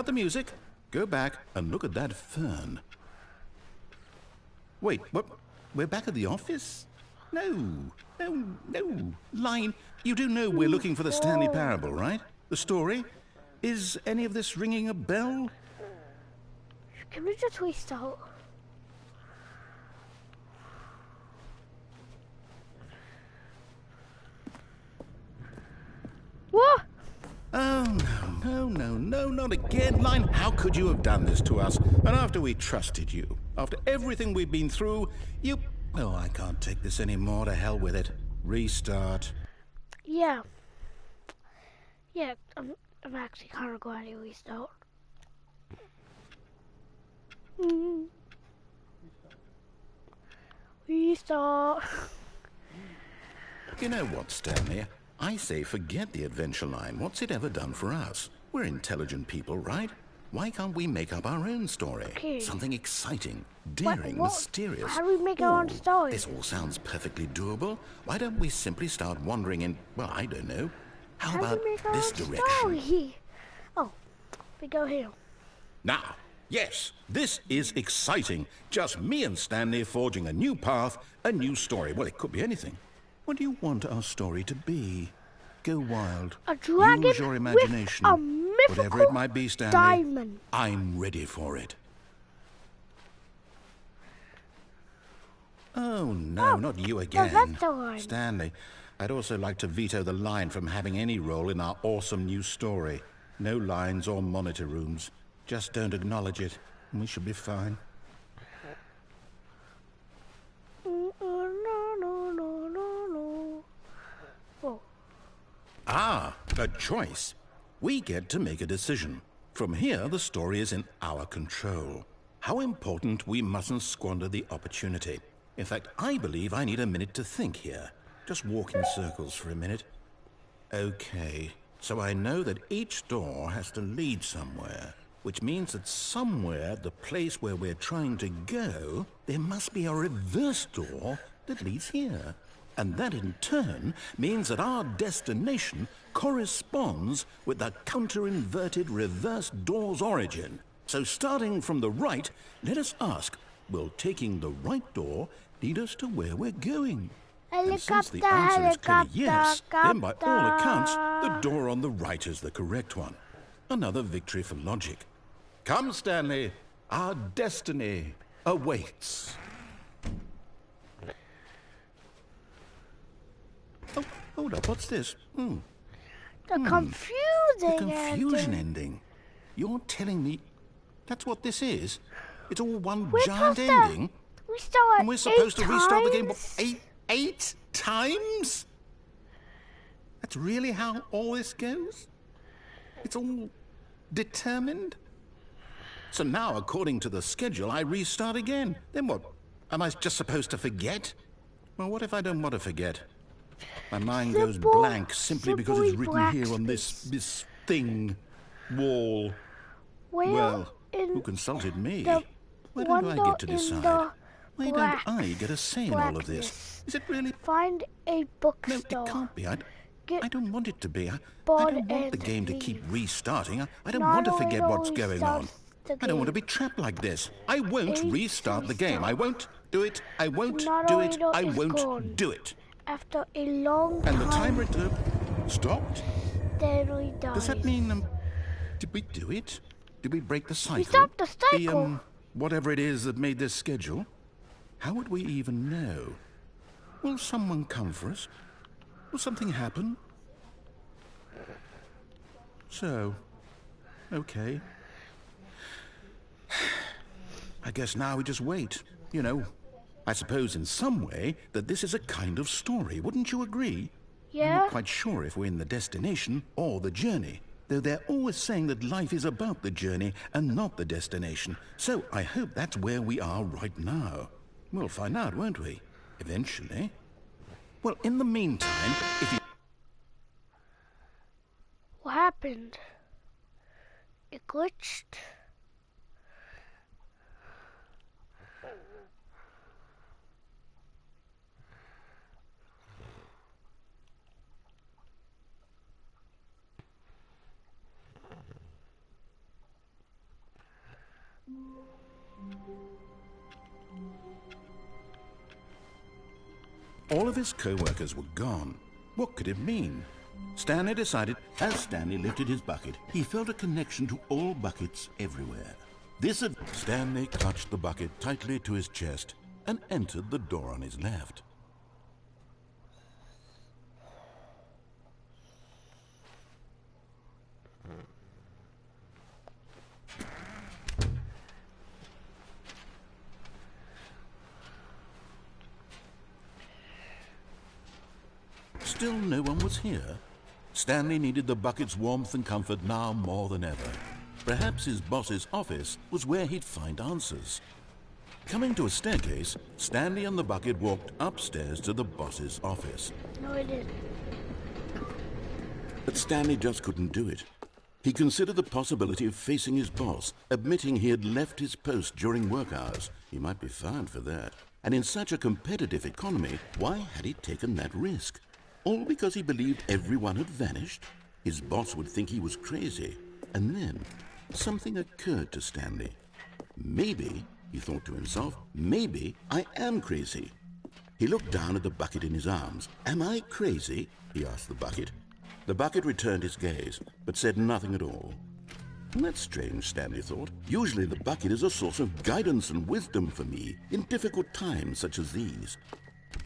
the music. Go back and look at that fern. Wait, what? We're back at the office? No. Line, you do know we're looking for the Stanley Parable, right? The story? Is any of this ringing a bell? Can we just restart? What? Oh, no, not again, Line. How could you have done this to us? And after we trusted you, after everything we've been through, you... Oh, I can't take this anymore. To hell with it. Restart. Yeah. Yeah, I'm actually kind of glad you restart. Restart. You know what, Stanley? I say forget the adventure line. What's it ever done for us? We're intelligent people, right? Why can't we make up our own story? Okay. Something exciting, daring, What? mysterious. How do we make our own story? This all sounds perfectly doable. Why don't we simply start wandering in, well, I don't know. How do about we make our this own direction? story? Oh, we go here. Now, yes, this is exciting. Just me and Stanley forging a new path, a new story. Well, it could be anything. What do you want our story to be? Go wild. A dragon Use your imagination. with a mythical Whatever it might be, Stanley. diamond. I'm ready for it. Oh, no, not you again. No, that's the line. Stanley, I'd also like to veto the line from having any role in our awesome new story. No lines or monitor rooms. Just don't acknowledge it, and we should be fine. No. Oh. Ah, a choice. We get to make a decision. From here, the story is in our control. How important we mustn't squander the opportunity. In fact, I believe I need a minute to think here. Just walk in circles for a minute. Okay, so I know that each door has to lead somewhere, which means that somewhere, the place where we're trying to go, there must be a reverse door that leads here. And that in turn means that our destination corresponds with the counter-inverted reverse door's origin. So starting from the right, let us ask, will taking the right door lead us to where we're going? And since the answer is clearly yes, then by all accounts, the door on the right is the correct one. Another victory for logic. Come, Stanley, our destiny awaits. Oh, hold up, what's this? The confusing The confusion ending. You're telling me that's what this is? It's all one giant ending? Restart And we're supposed to restart the game times? eight times? That's really how all this goes? It's all determined? So now, according to the schedule, I restart again. Then what? Am I just supposed to forget? Well, what if I don't want to forget? My mind goes blank simply because it's written here on this thing, wall. Well, who consulted me? Why don't I get to decide? Why don't I get a say in all of this? Is it really? Find a No, bookstore. it can't be. I don't want it to be. I don't want the game to keep restarting. I don't want to forget what's going on. I don't want to be trapped like this. I won't restart the game. I won't do it. I won't do it. I won't do it. After a long And the time, timer stopped? Stanley dies. Does that mean, did we do it? Did we break the cycle? stopped the cycle. The, whatever it is that made this schedule? How would we even know? Will someone come for us? Will something happen? So, okay. I guess now we just wait, you know. I suppose in some way that this is a kind of story, wouldn't you agree? I'm Yeah? not quite sure if we're in the destination or the journey, though they're always saying that life is about the journey and not the destination. So I hope that's where we are right now. We'll find out, won't we? Eventually. Well, in the meantime, if you... What happened? It glitched. All of his co-workers were gone. What could it mean? Stanley decided, as Stanley lifted his bucket, he felt a connection to all buckets everywhere. Stanley clutched the bucket tightly to his chest and entered the door on his left. Still no one was here. Stanley needed the bucket's warmth and comfort now more than ever. Perhaps his boss's office was where he'd find answers. Coming to a staircase, Stanley and the bucket walked upstairs to the boss's office. No, it didn't. But Stanley just couldn't do it. He considered the possibility of facing his boss, admitting he had left his post during work hours. He might be fined for that. And in such a competitive economy, why had he taken that risk? All because he believed everyone had vanished? His boss would think he was crazy. And then something occurred to Stanley. Maybe, he thought to himself, maybe I am crazy. He looked down at the bucket in his arms. Am I crazy? He asked the bucket. The bucket returned his gaze, but said nothing at all. That's strange, Stanley thought. Usually the bucket is a source of guidance and wisdom for me in difficult times such as these.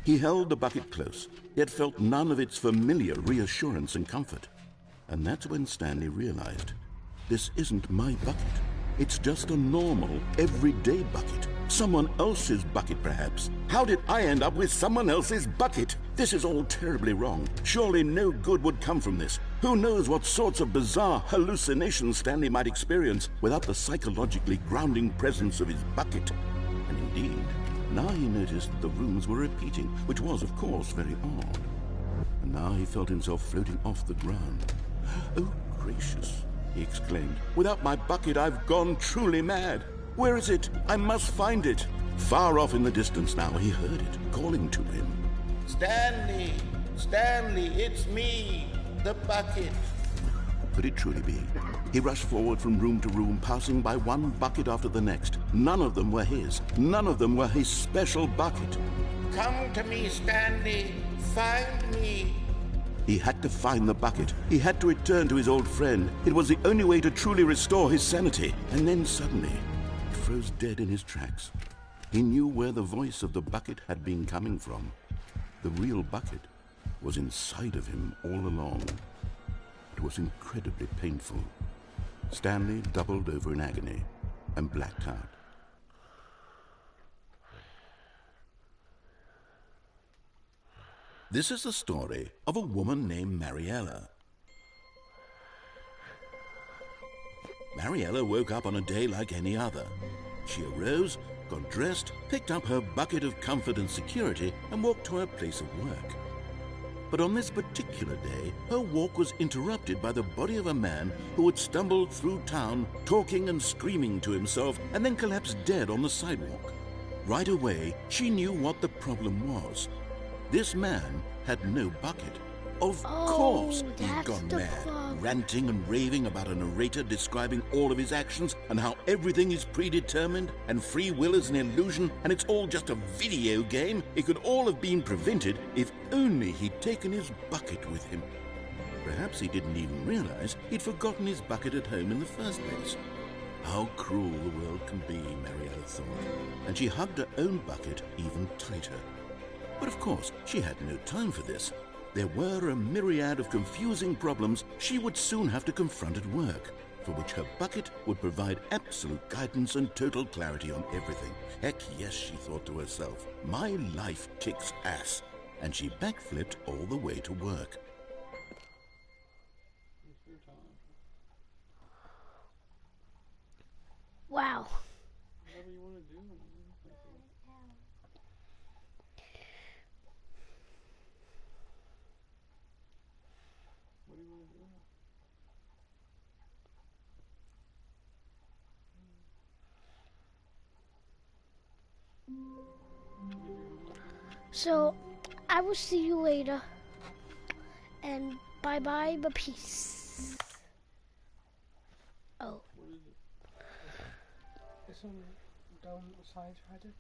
He held the bucket close, yet felt none of its familiar reassurance and comfort. And that's when Stanley realized, this isn't my bucket. It's just a normal, everyday bucket. Someone else's bucket, perhaps. How did I end up with someone else's bucket? This is all terribly wrong. Surely no good would come from this. Who knows what sorts of bizarre hallucinations Stanley might experience without the psychologically grounding presence of his bucket. And indeed, now he noticed that the rooms were repeating, which was, of course, very odd. And now he felt himself floating off the ground. Oh, gracious, he exclaimed. Without my bucket, I've gone truly mad. Where is it? I must find it. Far off in the distance now, he heard it, calling to him. Stanley! Stanley, it's me, the bucket. Could it truly be? He rushed forward from room to room, passing by one bucket after the next. None of them were his. None of them were his special bucket. Come to me, Stanley. Find me. He had to find the bucket. He had to return to his old friend. It was the only way to truly restore his sanity. And then suddenly, he froze dead in his tracks. He knew where the voice of the bucket had been coming from. The real bucket was inside of him all along. It was incredibly painful. Stanley doubled over in agony and blacked out. This is the story of a woman named Mariella. Mariella woke up on a day like any other. She arose, got dressed, picked up her bucket of comfort and security, and walked to her place of work. But on this particular day, her walk was interrupted by the body of a man who had stumbled through town, talking and screaming to himself, and then collapsed dead on the sidewalk. Right away, she knew what the problem was. This man had no bucket. Of course, he'd gone mad, ranting and raving about a narrator describing all of his actions and how everything is predetermined and free will is an illusion and it's all just a video game. It could all have been prevented if only he'd taken his bucket with him. Perhaps he didn't even realize he'd forgotten his bucket at home in the first place. How cruel the world can be, Mariella thought, and she hugged her own bucket even tighter. But of course, she had no time for this. There were a myriad of confusing problems she would soon have to confront at work, for which her bucket would provide absolute guidance and total clarity on everything. Heck yes, she thought to herself, my life kicks ass. And she backflipped all the way to work. Wow. Whatever you want to do. What do you want to do? So, I will see you later. And bye-bye, but peace. Oh. What is it? Some downside project.